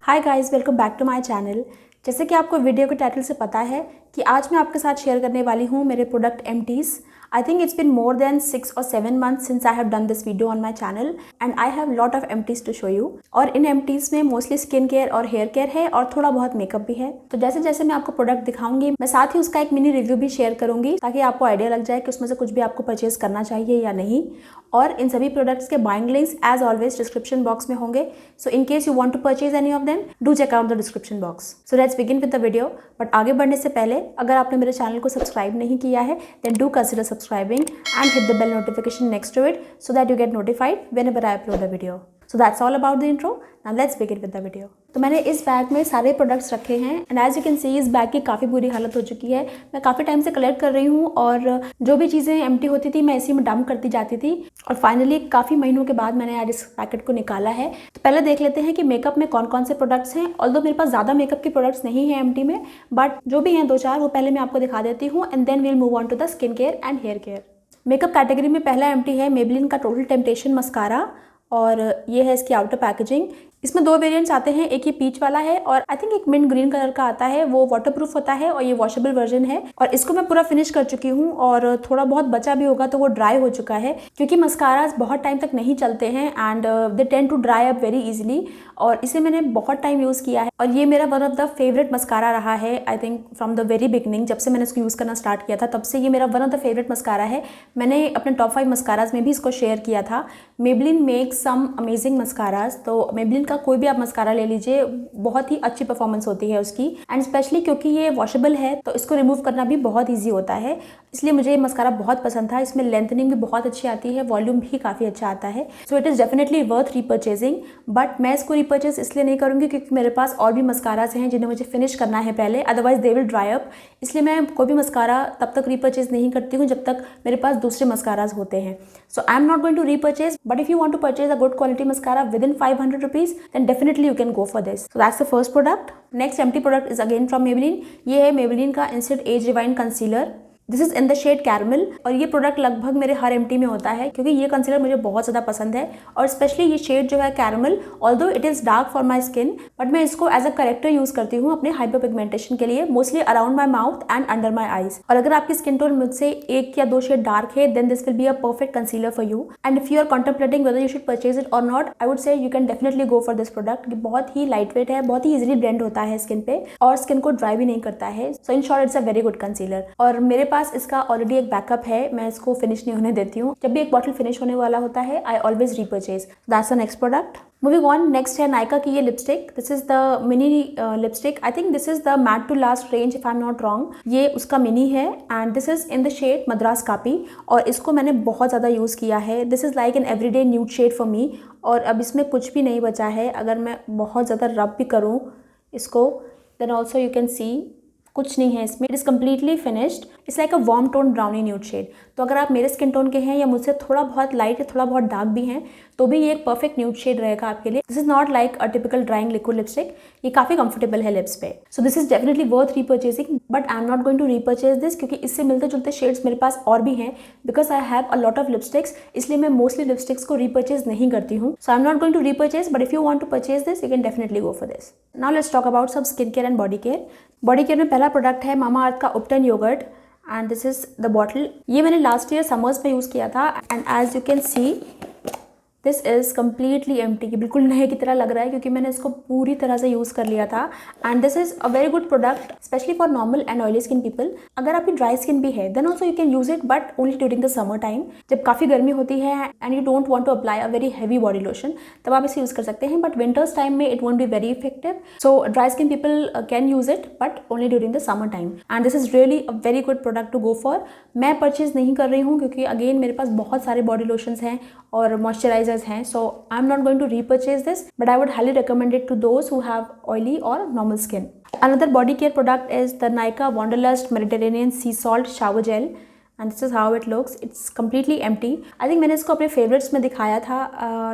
Hi guys, welcome back to my channel. जैसे कि आपको वीडियो के टाइटल से पता है कि आज मैं आपके साथ शेयर करने वाली हूँ मेरे product empties. I think it's been more than 6 or 7 months since I have done this video on my channel and I have lot of empties to show you। और इन एम्प्टीज़ में मोस्टली स्किन केयर और hair care है और थोड़ा बहुत makeup भी है। तो जैसे जैसे मैं आपको प्रोडक्ट दिखाऊंगी, मैं साथ ही उसका एक मिनी रिव्यू भी शेयर करूंगी ताकि आपको आइडिया लग जाए कि उसमें से कुछ भी आपको परचेज करना चाहिए या नहीं। और इन सभी प्रोडक्ट्स के buying links as always description box में होंगे। So in case you want to purchase any of them, do check out the description box. So let's begin with the video. But आगे बढ़ने से पहले अगर आपने मेरे चैनल को सब्सक्राइब नहीं किया है, then do consider subscribing and hit the bell notification next to it so that you get notified whenever I upload a video. So that's all about the intro. Now let's begin with the video. तो मैंने इस bag में सारे products रखे हैं and as you can see इस bag की काफ़ी बुरी हालत हो चुकी है। मैं काफ़ी टाइम से कलेक्ट कर रही हूँ और जो भी चीज़ें एम्प्टी होती थी मैं इसी में डंप करती जाती थी और फाइनली काफ़ी महीनों के बाद मैंने आज इस पैकेट को निकाला है। तो पहले देख लेते हैं कि मेकअप में कौन कौन से प्रोडक्ट्स हैं। ऑल्दो मेरे पास ज़्यादा मेकअप के प्रोडक्ट्स नहीं है एम्प्टी में, बट जो भी हैं 2-4 वो पहले मैं आपको दिखा देती हूँ and then we'll move on to the skin care and hair care. Makeup category में पहला एम्प्टी है मेबेलिन का टोटल टेम्पटेशन मस्कारा और ये है इसकी आउटर पैकेजिंग। इसमें 2 वेरिएंट्स आते हैं, एक ये पीच वाला है और आई थिंक एक मिंट ग्रीन कलर का आता है, वो वाटरप्रूफ होता है और ये वॉशेबल वर्जन है। और इसको मैं पूरा फिनिश कर चुकी हूँ और थोड़ा बहुत बचा भी होगा तो वो ड्राई हो चुका है क्योंकि मस्काराज बहुत टाइम तक नहीं चलते हैं and they tend to dry up very easily. और इसे मैंने बहुत टाइम यूज़ किया है और ये मेरा one of the favourite mascara रहा है। I think from the very beginning, जब से मैंने इसको यूज़ करना स्टार्ट किया था तब से ये मेरा one of the favourite mascara है। मैंने अपने टॉप 5 मस्काराज में भी इसको शेयर किया था। Maybelline makes some amazing mascaras, तो मेबेलिन का कोई भी आप मस्कारा ले लीजिए, बहुत ही अच्छी परफॉर्मेंस होती है उसकी एंड स्पेशली क्योंकि ये वॉशेबल है तो इसको रिमूव करना भी बहुत ईजी होता है, इसलिए मुझे ये मस्कारा बहुत पसंद था। इसमें लेंथनिंग भी बहुत अच्छी आती है, वॉल्यूम भी काफ़ी अच्छा आता है। So it is definitely worth repurchasing. But मैं इसको रीपर्चेज इसलिए नहीं करूँगी क्योंकि मेरे पास और भी मस्काराज हैं जिन्हें मुझे फिनिश करना है पहले, otherwise they will dry up. इसलिए मैं कोई भी मस्कारा तब तक रीपर्चेज नहीं करती हूँ जब तक मेरे पास दूसरे मस्काराज होते हैं। So I am not going to repurchase, but if you want to purchase a good quality mascara within 500 rupees then definitely you can go for this. So that's the first product. Next empty product is again from Maybelline. ये है Maybelline का instant age rewind concealer. This is in the shade caramel और ये product लगभग मेरे हर empty में होता है क्योंकि ये कंसीलर मुझे बहुत ज़्यादा पसंद है और स्पेशली ये शेड जो है caramel, although it is dark for my skin, but मैं इसको एज अ करेक्टर यूज़ करती हूँ अपने हाइपर पिगमेंटेशन के लिए, mostly around my mouth and under my eyes. और अगर आपकी स्किन टोन मुझसे 1 या 2 शेड डार्क है then this will be a perfect concealer for you and if you are contemplating whether you should purchase it or not, I would say you can definitely go for this product. ये बहुत ही light weight है, बहुत ही easily blend होता है skin पे और skin को dry भी नहीं करता है। So in short it's a very good concealer और मेरे पास इसका ऑलरेडी एक बैकअप है, मैं इसको फिनिश नहीं होने देती हूँ। जब भी एक बॉटल फिनिश होने वाला होता है I always repurchase. That's the next product. Moving on, next है नायका की ये लिपस्टिक। This is the mini lipstick. I think this is the matte to last range if I am not wrong. ये उसका मिनी है and this is in the shade Madras Kaapi और इसको मैंने बहुत ज़्यादा यूज़ किया है। This is like an everyday nude shade for me और अब इसमें कुछ भी नहीं बचा है। अगर मैं बहुत ज़्यादा रब भी करूँ इसको then also you can see कुछ नहीं है इसमें। It is completely finished. It's like a warm tone brownie nude shade. तो अगर आप मेरे स्किन टोन के हैं या मुझसे थोड़ा बहुत लाइट या थोड़ा बहुत डार्क भी हैं तो भी ये एक परफेक्ट न्यूड शेड रहेगा आपके लिए। This is not like a typical drying liquid lipstick, ये काफ़ी कंफर्टेबल है लिप्स पे। So this is definitely worth repurchasing, but I am not going to repurchase this क्योंकि इससे मिलते जुलते शेड्स मेरे पास और भी हैं because I have a lot of lipsticks, इसलिए मैं मोस्टली लिपस्टिक्स को रीपर्चेज नहीं करती हूँ। So I am not going to repurchase, but if you want to purchase this you can definitely go for this. Now let's talk about some skin care and body care. Body care में पहला product है Mamaearth का Ubtan yogurt and this is the bottle. ये मैंने last year summers में use किया था and as you can see this is completely empty. बिल्कुल नए की तरह लग रहा है क्योंकि मैंने इसको पूरी तरह से यूज़ कर लिया था and this is a very good product specially for normal and oily skin people. अगर आपकी ड्राई स्किन भी है then also you can use it, but only during the summer time, जब काफ़ी गर्मी होती है and you don't want to apply a very heavy body lotion, तब आप इसे यूज़ कर सकते हैं। बट विंटर्स टाइम में it won't be very effective, so dry skin people can use it but only during the summer time and this is really a very good product to go for. मैं purchase नहीं कर रही हूँ क्योंकि again मेरे पास बहुत सारे body lotions हैं और मॉइस्चराइजर्स हैं, सो I'm not going to repurchase this, but I would highly recommend it to those who have oily or normal skin. Another body care product is the Nykaa Wanderlust Mediterranean Sea Salt Shower Gel and this is how it looks. It's completely empty. I think मैंने इसको अपने favourites में दिखाया था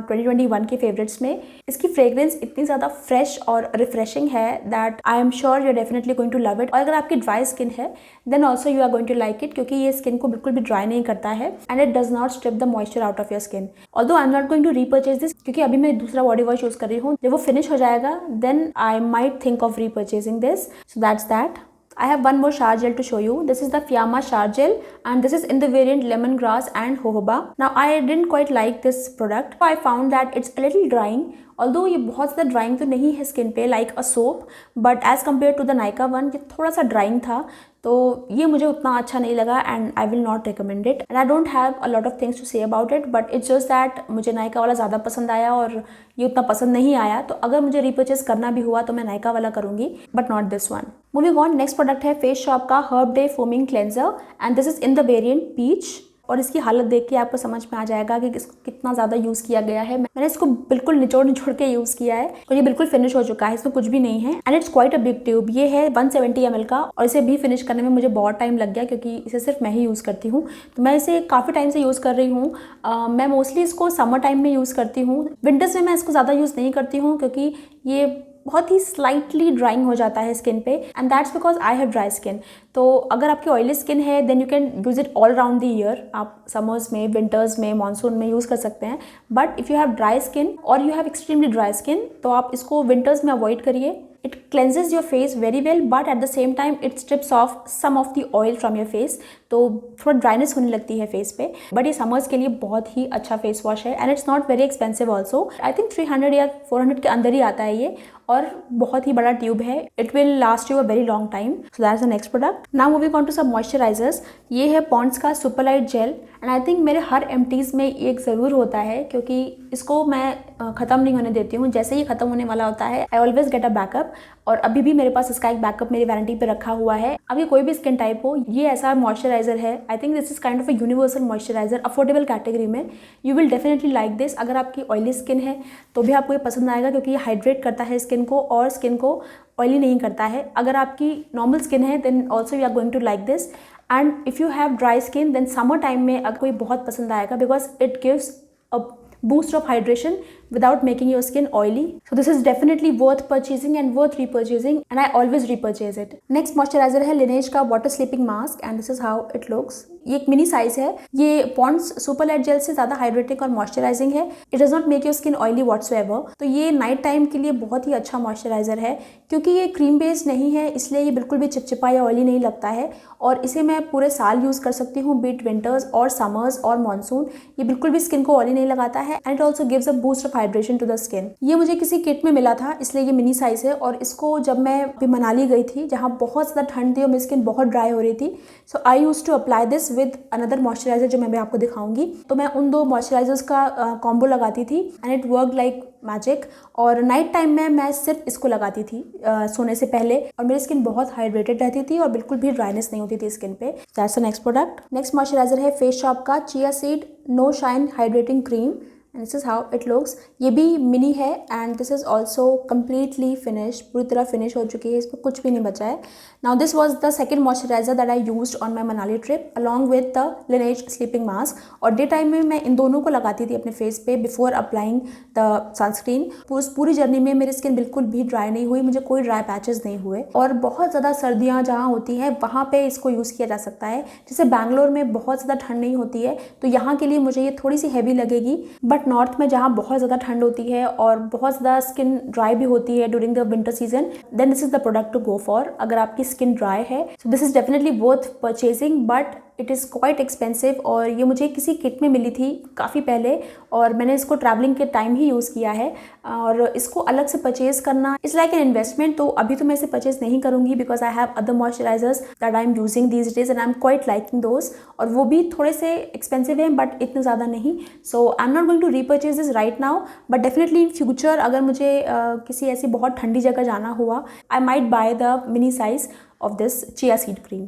2021 के favourites में. इसकी fragrance इतनी ज़्यादा फ्रेश और रिफ्रेशिंग है that I am sure you are definitely going to love it. और अगर आपकी ड्राई स्किन है then also you are going to like it, क्योंकि ये स्किन को बिल्कुल भी ड्राई नहीं करता है and it does not strip the moisture out of your skin. Although I am not going to repurchase this, क्योंकि अभी मैं दूसरा बॉडी वॉश यूज़ कर रही हूँ. जब वो फिनिश हो जाएगा then I might think of repurchasing this. So that's that. I have one more shower gel to show you. This is the Fiamma shower gel and this is in the variant lemongrass and jojoba. Now I didn't quite like this product. I found that it's a little drying. Although ये बहुत ज़्यादा drawing तो नहीं है skin पे like a soap, but as compare to the Nykaa one ये थोड़ा सा ड्राइंग था, तो ये मुझे उतना अच्छा नहीं लगा and I will not recommend it. And I don't have a lot of things to say about it, but it's just that मुझे नायका वाला ज़्यादा पसंद आया और ये उतना पसंद नहीं आया. तो अगर मुझे रीपर्चेस करना भी हुआ तो मैं नायका वाला करूँगी, but not this one. Moving on, next product है फेस शॉप का herb day foaming cleanser and this is in the variant peach. और इसकी हालत देख के आपको समझ में आ जाएगा कि इसको कितना ज़्यादा यूज़ किया गया है. मैंने इसको बिल्कुल निचोड़ के यूज़ किया है और ये बिल्कुल फिनिश हो चुका है, इसमें कुछ भी नहीं है. And it's quite a big tube. ये है 170 ml का और इसे भी फिनिश करने में मुझे बहुत टाइम लग गया, क्योंकि इसे सिर्फ मैं ही यूज़ करती हूँ. तो मैं इसे काफ़ी टाइम से यूज़ कर रही हूँ. मैं मोस्टली इसको समर टाइम में यूज़ करती हूँ. विंटर्स में मैं इसको ज़्यादा यूज़ नहीं करती हूँ, क्योंकि ये बहुत ही स्लाइटली ड्राइंग हो जाता है स्किन पे and that's because I have dry skin. तो अगर आपकी ऑयली स्किन है then you can use it all round the year. आप समर्स में, विंटर्स में, मानसून में यूज़ कर सकते हैं. But if you have dry skin or you have extremely dry skin तो आप इसको विंटर्स में अवॉइड करिए. It cleanses your face very well, but at the same time it strips off some of the oil from your face. तो थोड़ा dryness होने लगती है फेस पे. बट ये समर्स के लिए बहुत ही अच्छा फेस वॉश है and it's not very expensive also. I think 300 या 400 के अंदर ही आता है ये और बहुत ही बड़ा ट्यूब है. It will last you a very long time. So that's the next product. Now moving on to सब मॉइस्चराइजर्स. ये है पॉन्ड्स का super light gel and I think मेरे हर एम्प्टीज़ में एक ज़रूर होता है, क्योंकि इसको मैं ख़त्म नहीं होने देती हूँ. जैसे ही ख़त्म होने वाला होता है I always get a backup. और अभी भी मेरे पास इसका एक बैकअप मेरी वारंटी पे रखा हुआ है. अभी कोई भी स्किन टाइप हो, ये ऐसा मॉइस्चराइजर है. I think this is kind of a universal moisturiser affordable category में. You will definitely like this. अगर आपकी ऑयली स्किन है तो भी आपको ये पसंद आएगा, क्योंकि ये हाइड्रेट करता है स्किन को और स्किन को ऑयली नहीं करता है. अगर आपकी नॉर्मल स्किन है then also you are going to like this. And if you have dry skin then summer time में आपको ये बहुत पसंद आएगा, because it gives a boost of hydration without making your skin oily. So this is definitely worth purchasing and worth repurchasing, and I always repurchase it. Next moisturizer है Laneige का water sleeping mask and this is how it looks. ये एक mini size है. ये Pond's super light jail से ज़्यादा hydrating और moisturising है. It does not make your skin oily whatsoever. तो ये नाइट टाइम के लिए बहुत ही अच्छा मॉइस्चराइजर है, क्योंकि ये क्रीम बेस्ड नहीं है इसलिए ये बिल्कुल भी चिपचिपा या ऑयली नहीं लगता है. और इसे मैं पूरे साल यूज़ कर सकती हूँ, बीट विंटर्स और समर्स और मानसून. ये बिल्कुल भी स्किन को ऑयली नहीं लगाता है and it also gives a boost of hydration to the skin. ये मुझे किसी किट में मिला था इसलिए ये मिनी साइज है. और इसको जब मैं अभी मनाली गई थी जहाँ बहुत ज़्यादा ठंड थी और मेरी स्किन बहुत ड्राई हो रही थी, so I use to apply this with another moisturiser जो मैं भी आपको दिखाऊंगी. तो मैं उन दो मॉइस्चराइजर्स का कॉम्बो लगाती थी and it work like magic. और नाइट टाइम में मैं सिर्फ इसको लगाती थी सोने से पहले और मेरी स्किन बहुत हाइड्रेटेड रहती थी और बिल्कुल भी ड्राइनेस नहीं होती थी स्किन पे. That's the next product. Next moisturiser है फेस शॉप का chia seed no shine hydrating cream. And this is how it looks. ये भी मिनी है and this is also completely finish. पूरी तरह फिनिश हो चुकी है, इसमें कुछ भी नहीं बचा है. Now this was the second moisturiser that I used on my Manali trip along with the Laneige sleeping mask. और डे टाइम में मैं इन दोनों को लगाती थी अपने फेस पे बिफोर अप्लाइंग द सनस्क्रीन. पूरी जर्नी में मेरी स्किन बिल्कुल भी ड्राई नहीं हुई, मुझे कोई ड्राई पैचेस नहीं हुए. और बहुत ज़्यादा सर्दियाँ जहाँ होती हैं वहाँ पे इसको यूज़ किया जा सकता है. जैसे बैंगलोर में बहुत ज़्यादा ठंड नहीं होती है तो यहाँ के लिए मुझे ये थोड़ी सी हैवी लगेगी. बट नॉर्थ में जहाँ बहुत ज़्यादा ठंड होती है और बहुत ज़्यादा स्किन ड्राई भी होती है during the winter season, then this is the product to go for. अगर आपकी स्किन ड्राई है so this is definitely worth purchasing, but it is quite expensive. और ये मुझे किसी किट में मिली थी काफ़ी पहले और मैंने इसको ट्रैवलिंग के टाइम ही यूज़ किया है. और इसको अलग से परचेज़ करना इट्स लाइक एन इन्वेस्टमेंट. तो अभी तो मैं इसे परचेज़ नहीं करूँगी because I have other moisturisers that I am using these days and I am quite liking those. और वो भी थोड़े से एक्सपेंसिव हैं बट इतने ज़्यादा नहीं. So I am not going to repurchase this right now, but definitely in future अगर मुझे किसी ऐसी बहुत ठंडी जगह जाना हुआ I might buy the mini size of this chia seed cream.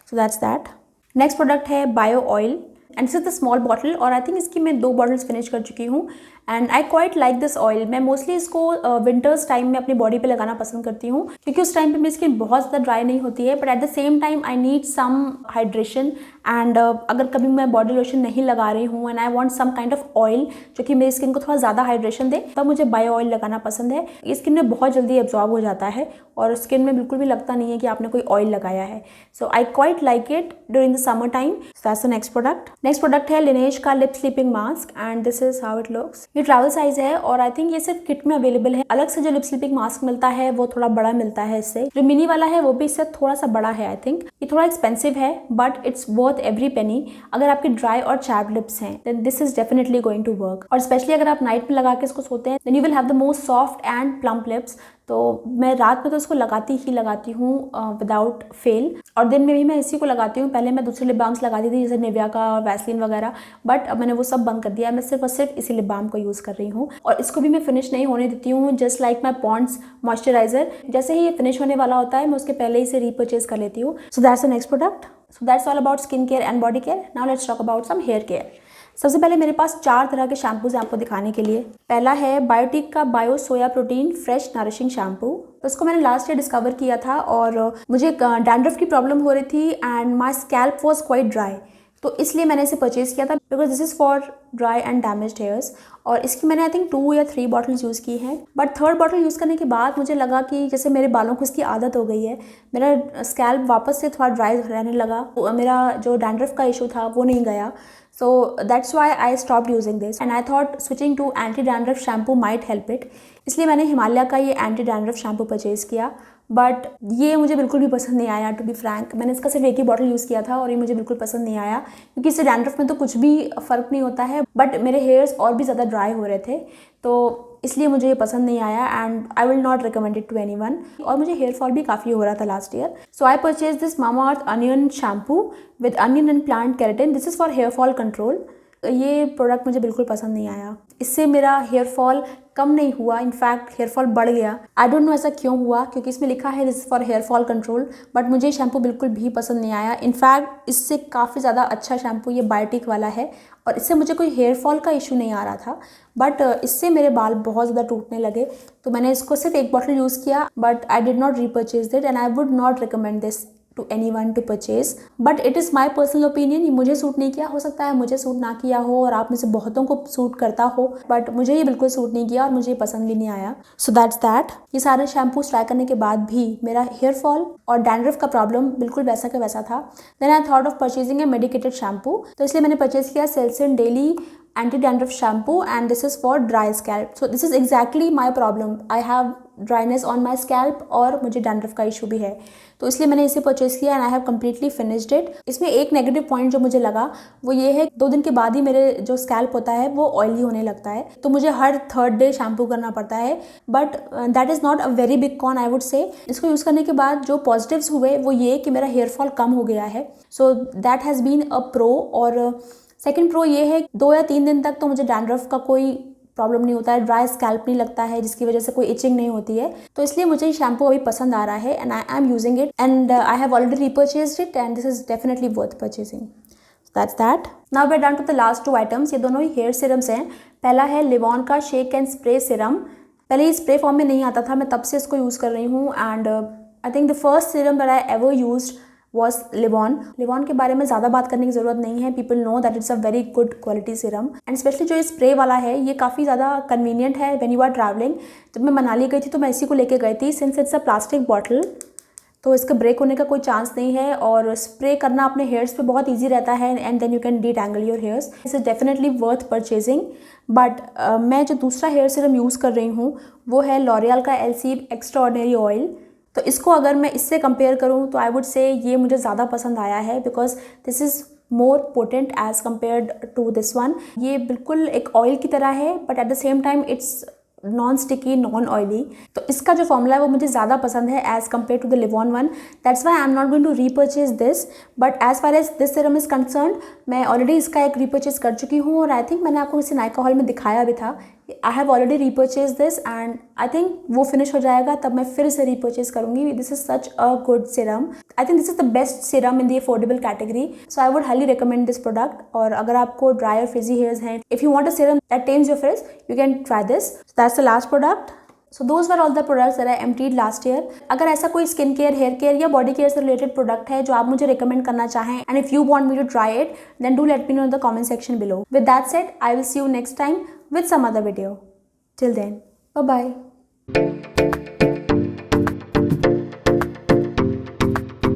So that's that. Next product है bio oil and this is the small bottle, और आई थिंक इसकी मैं 2 बॉटल्स फिनिश कर चुकी हूँ। And I quite like this oil. मैं mostly इसको winters time में अपनी बॉडी पे लगाना पसंद करती हूँ, क्योंकि उस टाइम पे मेरी स्किन बहुत ज़्यादा ड्राई नहीं होती है, but at the same time I need some hydration. And अगर कभी मैं बॉडी लोशन नहीं लगा रही हूँ and I want some kind of oil जो कि मेरी स्किन को थोड़ा ज़्यादा हाइड्रेशन दे, तब मुझे बायो ऑयल लगाना पसंद है। ये स्किन में बहुत जल्दी एब्जॉर्ब हो जाता है और स्किन में बिल्कुल भी लगता नहीं है कि आपने कोई ऑयल लगाया है। So I quite like it during the summer time. That's the next product. Next product है Laneige का lip sleeping mask, and this is how it looks. ये ट्रैवल साइज है और आई थिंक ये सिर्फ किट में अवेलेबल है। अलग से जो लिप स्लीपिंग मास्क मिलता है वो थोड़ा बड़ा मिलता है इससे। जो मिनी वाला है वो भी इससे थोड़ा सा बड़ा है। आई थिंक ये थोड़ा एक्सपेंसिव है, but it's worth every penny. अगर आपके ड्राई और चैप्ड लिप्स हैं then this is definitely going to work, और स्पेशली अगर आप नाइट में लगा के इसको सोते हैं then you will have the most soft and plump lips. तो मैं रात में तो इसको लगाती हूँ विदाउट फेल, और दिन में भी मैं इसी को लगाती हूँ। पहले मैं दूसरे लिप बाम्स लगाती थी जैसे निविया का और वैसलीन वगैरह, बट अब मैंने वो सब बंद कर दिया। मैं सिर्फ और सिर्फ इसी लिप बाम को यूज़ कर रही हूँ, और इसको भी मैं फिनिश नहीं होने देती हूँ। Just like my Pond's moisturiser, जैसे ही ये फिनिश होने वाला होता है मैं उसके पहले ही से रीपर्चेज कर लेती हूँ। So that's the next product. So that's all about skin care and body care. Now let's talk about some hair care. सबसे पहले मेरे पास 4 तरह के शैम्पूज हैं आपको दिखाने के लिए। पहला है बायोटिक का bio soya protein fresh nourishing shampoo. तो इसको मैंने लास्ट ईयर डिस्कवर किया था और मुझे डैंड्रफ की प्रॉब्लम हो रही थी and my scalp was quite dry, तो इसलिए मैंने इसे परचेज़ किया था because this is for dry and damaged hairs. और इसकी मैंने आई थिंक 2 या 3 बॉटल्स यूज़ की हैं, बट 3rd बॉटल यूज़ करने के बाद मुझे लगा कि जैसे मेरे बालों को इसकी आदत हो गई है, मेरा स्कैल्प वापस से थोड़ा ड्राई रहने लगा, मेरा जो डैंड्रफ का इशू था वो नहीं गया। So that's why I stopped using this and I thought switching to anti-dandruff shampoo might help it. इसलिए मैंने हिमालय का ये एंटी डैंड्रफ शैम्पू परचेज़ किया, बट ये मुझे बिल्कुल भी पसंद नहीं आया। टू बी फ्रैंक, मैंने इसका सिर्फ 1 ही बॉटल यूज़ किया था और ये मुझे बिल्कुल पसंद नहीं आया, क्योंकि इससे डैंड्रफ में तो कुछ भी फ़र्क नहीं होता है, बट मेरे हेयर्स और भी ज़्यादा ड्राई हो रहे थे, तो इसलिए मुझे ये पसंद नहीं आया and I will not recommend it to anyone. और मुझे हेयर फॉल भी काफ़ी हो रहा था last year. So I purchase this Mamaearth onion shampoo with onion and plant keratin. This is for hair fall control. ये प्रोडक्ट मुझे बिल्कुल पसंद नहीं आया। इससे मेरा हेयर फॉल कम नहीं हुआ, इनफैक्ट हेयर फॉल बढ़ गया। आई डोंट नो ऐसा क्यों हुआ, क्योंकि इसमें लिखा है this for hair fall control, but मुझे शैम्पू बिल्कुल भी पसंद नहीं आया। इनफैक्ट इससे काफ़ी ज़्यादा अच्छा शैम्पू ये बायोटिक वाला है और इससे मुझे कोई हेयर फॉल का इशू नहीं आ रहा था, बट इससे मेरे बाल बहुत ज़्यादा टूटने लगे। तो मैंने इसको सिर्फ 1 बॉटल यूज़ किया, but I did not repurchase it and I would not recommend this to anyone to purchase. But it is my personal opinion. ये मुझे सूट नहीं किया, हो सकता है मुझे सूट ना किया हो और आप में से बहुतों को सूट करता हो, बट मुझे ये बिल्कुल सूट नहीं किया और मुझे ये पसंद भी नहीं आया। So that's that. ये सारे शैम्पूज ट्राई करने के बाद भी मेरा हेयर फॉल और डैंड्रफ का प्रॉब्लम बिल्कुल वैसा का वैसा था। Then I thought of purchasing a medicated shampoo, तो इसलिए मैंने परचेज किया सेल्सियन daily anti dandruff shampoo and this is for dry scalp. So this is exactly my problem. I have dryness on my scalp और मुझे dandruff का issue भी है, तो इसलिए मैंने इसे परचेज़ किया and I have completely finished it. इसमें एक नेगेटिव पॉइंट जो मुझे लगा वो ये है 2 दिन के बाद ही मेरे जो स्कैल्प होता है वो ऑयली होने लगता है, तो मुझे हर 3rd डे शैम्पू करना पड़ता है, but that is not a very big con I would say. इसको यूज़ करने के बाद जो पॉजिटिव्स हुए वो ये कि मेरा हेयर फॉल कम हो गया है, so that has been a pro. और सेकेंड प्रो ये है 2 या 3 दिन तक तो मुझे डैंड्रफ का कोई प्रॉब्लम नहीं होता है, ड्राई स्कैल्प नहीं लगता है, जिसकी वजह से कोई इचिंग नहीं होती है। तो इसलिए मुझे ये शैम्पू अभी पसंद आ रहा है and I am using it and I have already repurchased it and this is definitely worth purchasing. That's that. Now we are done to the last 2 items. ये दोनों ही हेयर सीरम्स हैं। पहला है लिवॉन का शेक एंड स्प्रे सीरम। पहले ये spray form में नहीं आता था, मैं तब से इसको यूज़ कर रही हूँ and I think the first serum that I ever used was Livon. Livon के बारे में ज़्यादा बात करने की ज़रूरत नहीं है, people know that it's a very good quality serum and specially जो ये स्प्रे वाला है ये काफ़ी ज़्यादा कन्वीनियंट है व्हेन यू आर ट्रैवलिंग। जब मैं मनाली गई थी तो मैं इसी को लेके गई थी। Since it's a plastic bottle तो इसका ब्रेक होने का कोई चांस नहीं है और स्प्रे करना अपने हेयर्स पे बहुत ईजी रहता है and then you can detangle your hairs. This is definitely worth purchasing. But मैं जो दूसरा हेयर सीरम यूज़ कर रही हूँ वो है लॉरियल का एलसीब एक्स्ट्राऑर्डिनरी ऑयल। तो इसको अगर मैं इससे कंपेयर करूँ तो आई वुड से ये मुझे ज़्यादा पसंद आया है because this is more potent as compared to this one. ये बिल्कुल एक ऑयल की तरह है but at the same time it's non sticky non oily. तो इसका जो फॉर्मूला है वो मुझे ज़्यादा पसंद है as compare to the Livon one. That's why I am not going to repurchase this. But as far as this serum is concern मैं ऑलरेडी इसका एक रीपर्चेज कर चुकी हूँ और आई थिंक मैंने आपको इसे नायका हॉल में दिखाया भी था I have already repurchase this and I think वो फिनिश हो जाएगा तब मैं फिर से रीपर्चेज करूँगी. This is such a good serum. I think this is the best serum in the affordable category. So I would highly recommend this product. और अगर आपको ड्राई और फ्रिजी हेयर्स हैं, if you want a serum that tames your frizz, you can try this. That's the last product. So those were all the products that I emptied last year. अगर ऐसा कोई skin care, hair care या body care से related product है जो आप मुझे recommend करना चाहें, and if you want me to try it, then do let me know in the comment section below. With that said, I will see you next time with some other video. Till then, bye bye.